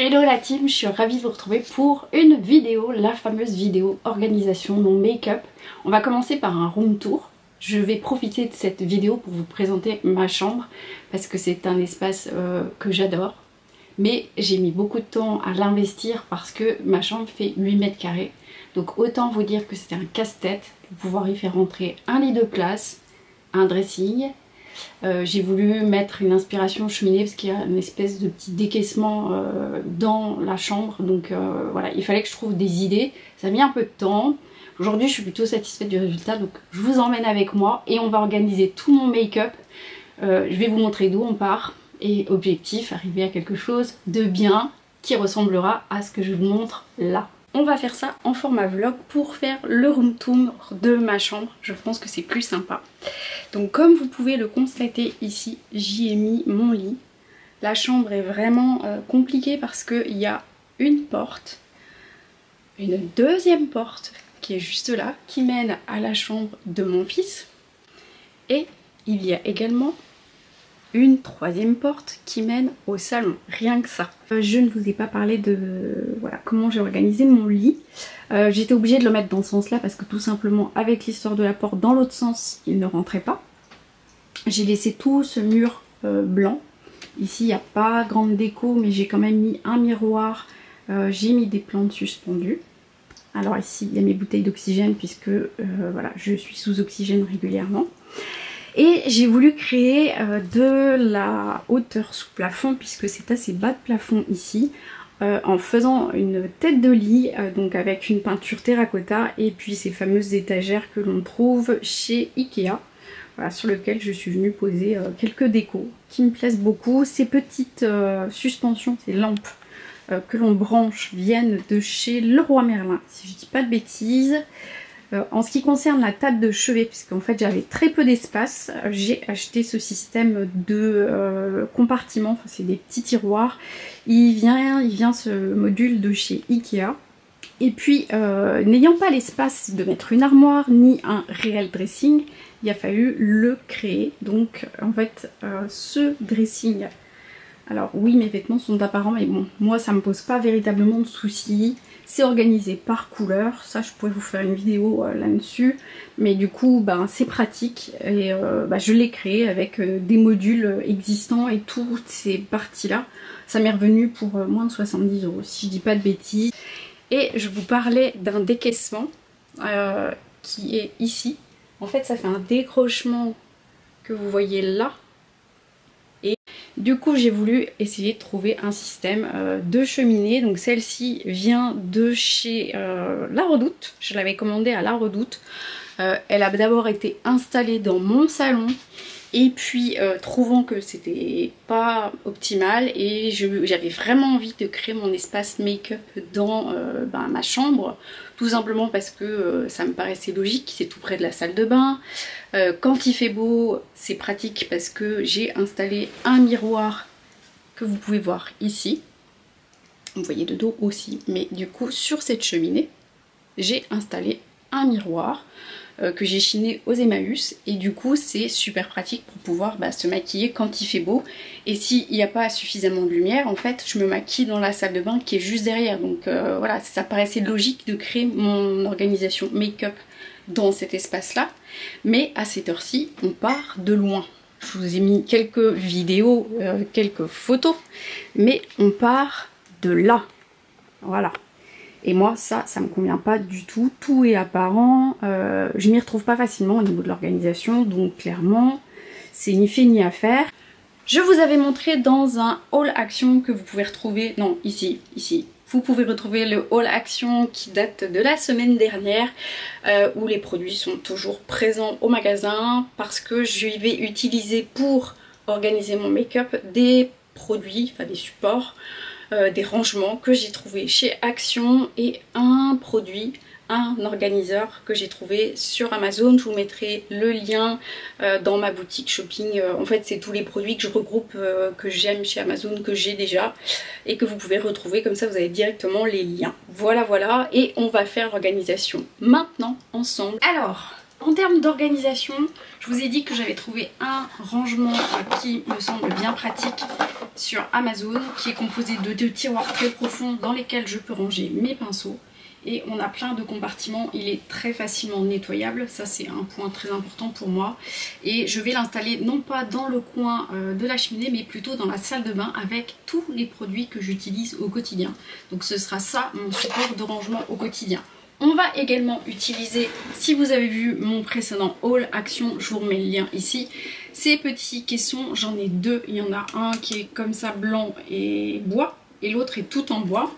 Hello la team, je suis ravie de vous retrouver pour une vidéo, la fameuse vidéo organisation, mon make-up. On va commencer par un room tour. Je vais profiter de cette vidéo pour vous présenter ma chambre parce que c'est un espace que j'adore. Mais j'ai mis beaucoup de temps à l'investir parce que ma chambre fait 8 mètres carrés. Donc autant vous dire que c'était un casse-tête pour pouvoir y faire rentrer un lit de place, un dressing. J'ai voulu mettre une inspiration cheminée parce qu'il y a une espèce de petit décaissement dans la chambre, donc voilà, il fallait que je trouve des idées. Ça a mis un peu de temps. Aujourd'hui je suis plutôt satisfaite du résultat, donc je vous emmène avec moi et on va organiser tout mon make-up. Je vais vous montrer d'où on part et objectif, arriver à quelque chose de bien qui ressemblera à ce que je vous montre là. On va faire ça en format vlog pour faire le room tour de ma chambre. Je pense que c'est plus sympa. Donc comme vous pouvez le constater ici, j'y ai mis mon lit. La chambre est vraiment compliquée parce qu'il y a une porte, une deuxième porte qui est juste là, qui mène à la chambre de mon fils. Et il y a également une troisième porte qui mène au salon, rien que ça. Je ne vous ai pas parlé de voilà, comment j'ai organisé mon lit. J'étais obligée de le mettre dans ce sens là parce que tout simplement avec l'histoire de la porte dans l'autre sens il ne rentrait pas. J'ai laissé tout ce mur blanc. Ici il n'y a pas grande déco mais j'ai quand même mis un miroir. J'ai mis des plantes suspendues. Alors ici il y a mes bouteilles d'oxygène puisque voilà, je suis sous oxygène régulièrement. Et j'ai voulu créer de la hauteur sous plafond puisque c'est assez bas de plafond ici, en faisant une tête de lit, donc avec une peinture terracotta et puis ces fameuses étagères que l'on trouve chez Ikea, voilà, sur lesquelles je suis venue poser quelques décos qui me plaisent beaucoup. Ces petites suspensions, ces lampes que l'on branche viennent de chez Leroy Merlin, si je dis pas de bêtises. En ce qui concerne la table de chevet, puisqu'en fait j'avais très peu d'espace, j'ai acheté ce système de compartiments, enfin c'est des petits tiroirs. Il vient ce module de chez Ikea. Et puis n'ayant pas l'espace de mettre une armoire ni un réel dressing, il a fallu le créer. Donc en fait ce dressing, alors oui mes vêtements sont apparents mais bon moi ça me pose pas véritablement de soucis. C'est organisé par couleur, ça je pourrais vous faire une vidéo là-dessus, mais du coup ben, c'est pratique et je l'ai créé avec des modules existants et toutes ces parties là, ça m'est revenu pour moins de 70 € si je dis pas de bêtises. Et je vous parlais d'un décaissement qui est ici, en fait ça fait un décrochement que vous voyez là. Du coup j'ai voulu essayer de trouver un système de cheminée. Donc celle-ci vient de chez La Redoute. Je l'avais commandée à La Redoute. Elle a d'abord été installée dans mon salon. Et puis trouvant que c'était pas optimal et j'avais vraiment envie de créer mon espace make-up dans ma chambre, tout simplement parce que ça me paraissait logique, c'est tout près de la salle de bain. Quand il fait beau, c'est pratique parce que j'ai installé un miroir que vous pouvez voir ici. Vous voyez de dos aussi, mais du coup sur cette cheminée, j'ai installé un miroir que j'ai chiné aux Emmaüs et du coup c'est super pratique pour pouvoir se maquiller quand il fait beau. Et s'il n'y a pas suffisamment de lumière, en fait je me maquille dans la salle de bain qui est juste derrière. Donc voilà, ça paraissait logique de créer mon organisation make-up dans cet espace là. Mais à cette heure-ci on part de loin. Je vous ai mis quelques vidéos, quelques photos, mais on part de là. Voilà. Et moi ça me convient pas du tout, tout est apparent, je m'y retrouve pas facilement au niveau de l'organisation, donc clairement c'est ni fait ni à faire. Je vous avais montré dans un haul action que vous pouvez retrouver, non ici, vous pouvez retrouver le haul action qui date de la semaine dernière où les produits sont toujours présents au magasin parce que je vais utiliser pour organiser mon make-up des produits, enfin des supports, des rangements que j'ai trouvé chez Action et un produit, un organiseur que j'ai trouvé sur Amazon. Je vous mettrai le lien dans ma boutique shopping. En fait c'est tous les produits que je regroupe, que j'aime chez Amazon, que j'ai déjà et que vous pouvez retrouver, comme ça vous avez directement les liens. Voilà voilà, et on va faire l'organisation maintenant ensemble. Alors en termes d'organisation, je vous ai dit que j'avais trouvé un rangement qui me semble bien pratique sur Amazon qui est composé de 2 tiroirs très profonds dans lesquels je peux ranger mes pinceaux. Et on a plein de compartiments, il est très facilement nettoyable, ça c'est un point très important pour moi. Et je vais l'installer non pas dans le coin de la cheminée, mais plutôt dans la salle de bain avec tous les produits que j'utilise au quotidien. Donc ce sera ça mon support de rangement au quotidien. On va également utiliser, si vous avez vu mon précédent haul action, je vous remets le lien ici, ces petits caissons, j'en ai 2, il y en a un qui est comme ça blanc et bois, et l'autre est tout en bois.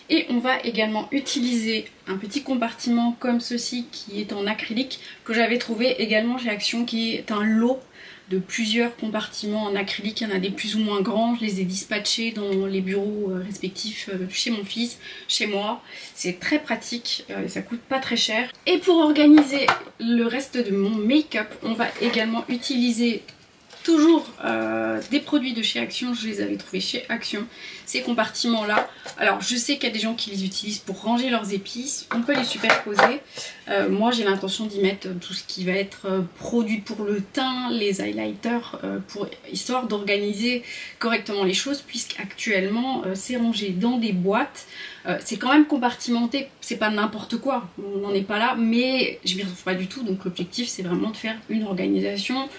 Et on va également utiliser un petit compartiment comme ceci qui est en acrylique, que j'avais trouvé également chez Action, qui est un lot de plusieurs compartiments en acrylique. Il y en a des plus ou moins grands, je les ai dispatchés dans les bureaux respectifs chez mon fils, chez moi. C'est très pratique, ça coûte pas très cher. Et pour organiser le reste de mon make-up, on va également utiliser toujours des produits de chez Action, je les avais trouvés chez Action, ces compartiments là. Alors je sais qu'il y a des gens qui les utilisent pour ranger leurs épices, on peut les superposer. Moi j'ai l'intention d'y mettre tout ce qui va être produit pour le teint, les highlighters, histoire d'organiser correctement les choses, puisqu'actuellement c'est rangé dans des boîtes. C'est quand même compartimenté, c'est pas n'importe quoi, on n'en est pas là, mais je m'y retrouve pas du tout, donc l'objectif c'est vraiment de faire une organisation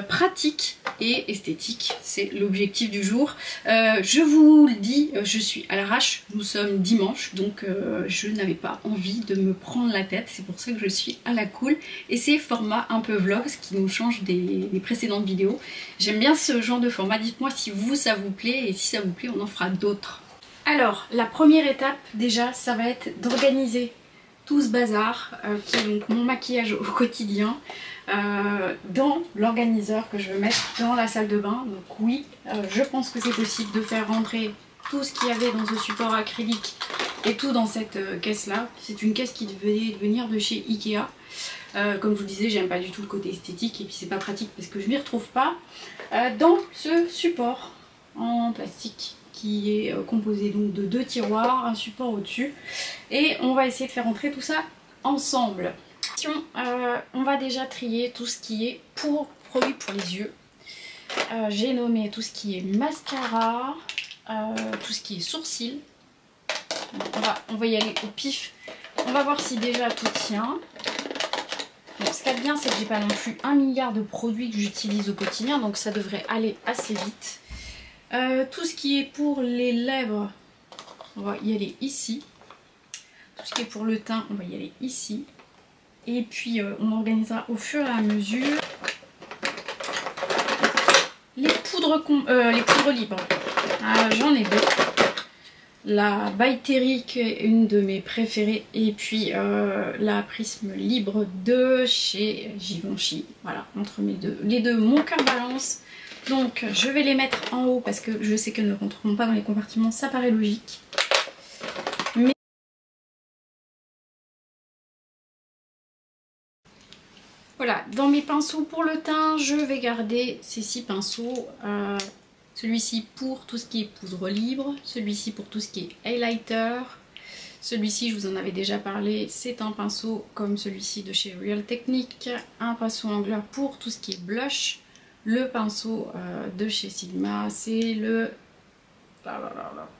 pratique et esthétique, c'est l'objectif du jour. Je vous le dis, je suis à l'arrache, nous sommes dimanche, donc je n'avais pas envie de me prendre la tête, c'est pour ça que je suis à la cool, et c'est format un peu vlog, ce qui nous change des précédentes vidéos. J'aime bien ce genre de format, dites-moi si vous ça vous plaît, et si ça vous plaît on en fera d'autres. Alors la première étape déjà, ça va être d'organiser tout ce bazar qui est donc mon maquillage au quotidien dans l'organiseur que je vais mettre dans la salle de bain. Donc oui, je pense que c'est possible de faire rentrer tout ce qu'il y avait dans ce support acrylique et tout dans cette caisse là. C'est une caisse qui devait venir de chez Ikea. Comme je vous disais, j'aime pas du tout le côté esthétique et puis c'est pas pratique parce que je m'y retrouve pas dans ce support en plastique qui est composé donc de 2 tiroirs, un support au-dessus, et on va essayer de faire entrer tout ça ensemble. On va déjà trier tout ce qui est produit pour les yeux. J'ai nommé tout ce qui est mascara, tout ce qui est sourcils. On va y aller au pif. On va voir si déjà tout tient. Bon, ce qu'il y a de bien, c'est que j'ai pas non plus 1 milliard de produits que j'utilise au quotidien, donc ça devrait aller assez vite. Tout ce qui est pour les lèvres, on va y aller ici. Tout ce qui est pour le teint, on va y aller ici. Et puis on organisera au fur et à mesure les poudres libres. J'en ai 2. La By Terry qui est une de mes préférées, et puis la Prisme Libre de chez Givenchy. Voilà, entre les deux, mon cœur balance. Donc je vais les mettre en haut parce que je sais qu'elles ne rentreront pas dans les compartiments, ça paraît logique. Mais voilà, dans mes pinceaux pour le teint, je vais garder ces 6 pinceaux. Celui-ci pour tout ce qui est poudre libre, celui-ci pour tout ce qui est highlighter. Celui-ci, je vous en avais déjà parlé, c'est un pinceau comme celui-ci de chez Real Technique. Un pinceau anglais pour tout ce qui est blush. Le pinceau de chez Sigma, c'est le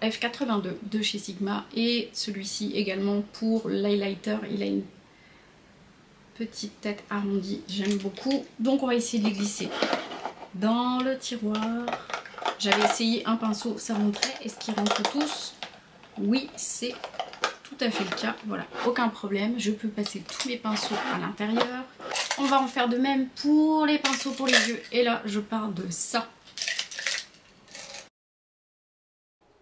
F82 de chez Sigma. Et celui-ci également pour l'highlighter, il a une petite tête arrondie, j'aime beaucoup. Donc on va essayer de les glisser dans le tiroir. J'avais essayé un pinceau, ça rentrait. Est-ce qu'ils rentrent tous? Oui, c'est tout à fait le cas. Voilà, aucun problème. Je peux passer tous mes pinceaux à l'intérieur. On va en faire de même pour les pinceaux pour les yeux. Et là, je pars de ça.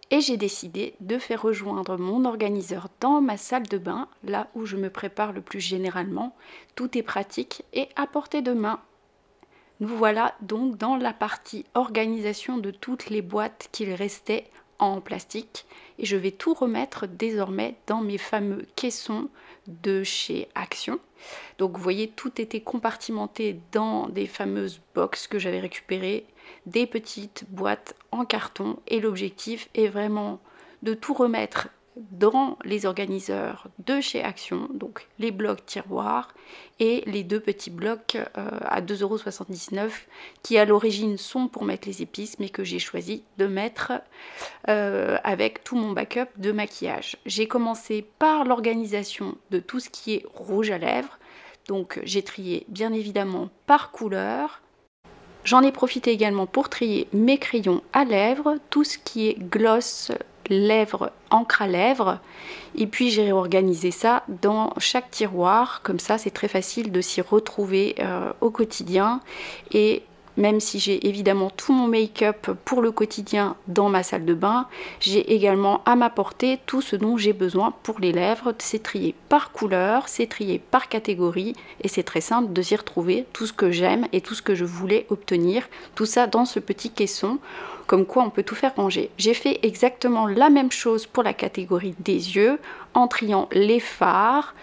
Et j'ai décidé de faire rejoindre mon organiseur dans ma salle de bain, là où je me prépare le plus généralement. Tout est pratique et à portée de main. Nous voilà donc dans la partie organisation de toutes les boîtes qu'il restait en plastique. Et je vais tout remettre désormais dans mes fameux caissons de chez Action. Donc vous voyez, tout était compartimenté dans des fameuses box que j'avais récupérées, des petites boîtes en carton. Et l'objectif est vraiment de tout remettre dans les organiseurs de chez Action, donc les blocs tiroirs et les deux petits blocs à 2,79 € qui à l'origine sont pour mettre les épices mais que j'ai choisi de mettre avec tout mon backup de maquillage. J'ai commencé par l'organisation de tout ce qui est rouge à lèvres, donc j'ai trié bien évidemment par couleur. J'en ai profité également pour trier mes crayons à lèvres, tout ce qui est gloss, lèvres, encre à lèvres, et puis j'ai réorganisé ça dans chaque tiroir, comme ça c'est très facile de s'y retrouver au quotidien. Et même si j'ai évidemment tout mon make-up pour le quotidien dans ma salle de bain, j'ai également à ma portée tout ce dont j'ai besoin pour les lèvres. C'est trié par couleur, c'est trié par catégorie et c'est très simple de s'y retrouver tout ce que j'aime et tout ce que je voulais obtenir. Tout ça dans ce petit caisson, comme quoi on peut tout faire ranger. J'ai fait exactement la même chose pour la catégorie des yeux en triant les fards,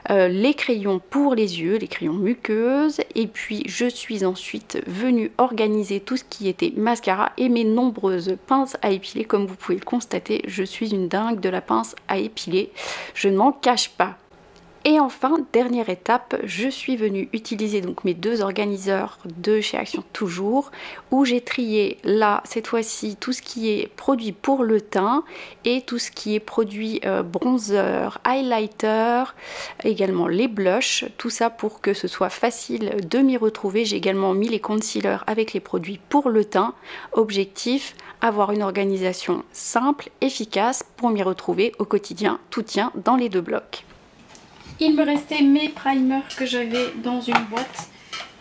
les crayons pour les yeux, les crayons muqueuses, et puis je suis ensuite venue organiser tout ce qui était mascara et mes nombreuses pinces à épiler. Comme vous pouvez le constater, je suis une dingue de la pince à épiler, je ne m'en cache pas. Et enfin, dernière étape, je suis venue utiliser donc mes deux organiseurs de chez Action toujours, où j'ai trié là, cette fois-ci, tout ce qui est produit pour le teint et tout ce qui est produit bronzer, highlighter, également les blushs, tout ça pour que ce soit facile de m'y retrouver. J'ai également mis les concealers avec les produits pour le teint. Objectif, avoir une organisation simple, efficace pour m'y retrouver au quotidien, tout tient dans les deux blocs. Il me restait mes primers que j'avais dans une boîte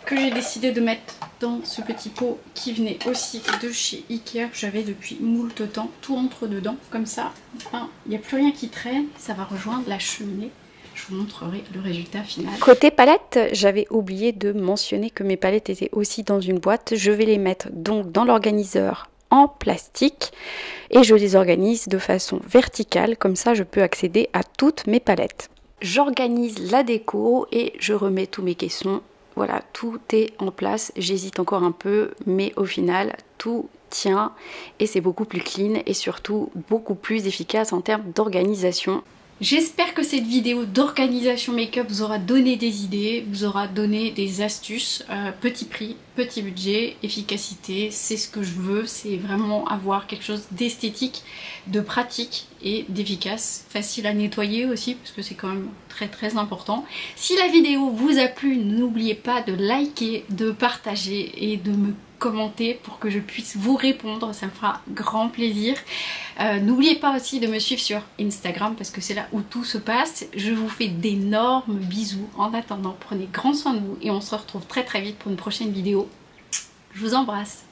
que j'ai décidé de mettre dans ce petit pot qui venait aussi de chez Ikea, que j'avais depuis moult temps. Tout entre dedans comme ça, il n'y a plus rien qui traîne, ça va rejoindre la cheminée. Je vous montrerai le résultat final. Côté palette, j'avais oublié de mentionner que mes palettes étaient aussi dans une boîte. Je vais les mettre donc dans l'organiseur en plastique et je les organise de façon verticale, comme ça je peux accéder à toutes mes palettes. J'organise la déco et je remets tous mes caissons. Voilà, tout est en place. J'hésite encore un peu, mais au final, tout tient et c'est beaucoup plus clean et surtout beaucoup plus efficace en termes d'organisation. J'espère que cette vidéo d'organisation make-up vous aura donné des idées, vous aura donné des astuces. Petit prix, petit budget, efficacité, c'est ce que je veux. C'est vraiment avoir quelque chose d'esthétique, de pratique et d'efficace. Facile à nettoyer aussi parce que c'est quand même très important. Si la vidéo vous a plu, n'oubliez pas de liker, de partager et de me commenter pour que je puisse vous répondre, ça me fera grand plaisir. N'oubliez pas aussi de me suivre sur Instagram parce que c'est là où tout se passe. Je vous fais d'énormes bisous. En attendant, prenez grand soin de vous et on se retrouve très vite pour une prochaine vidéo. Je vous embrasse.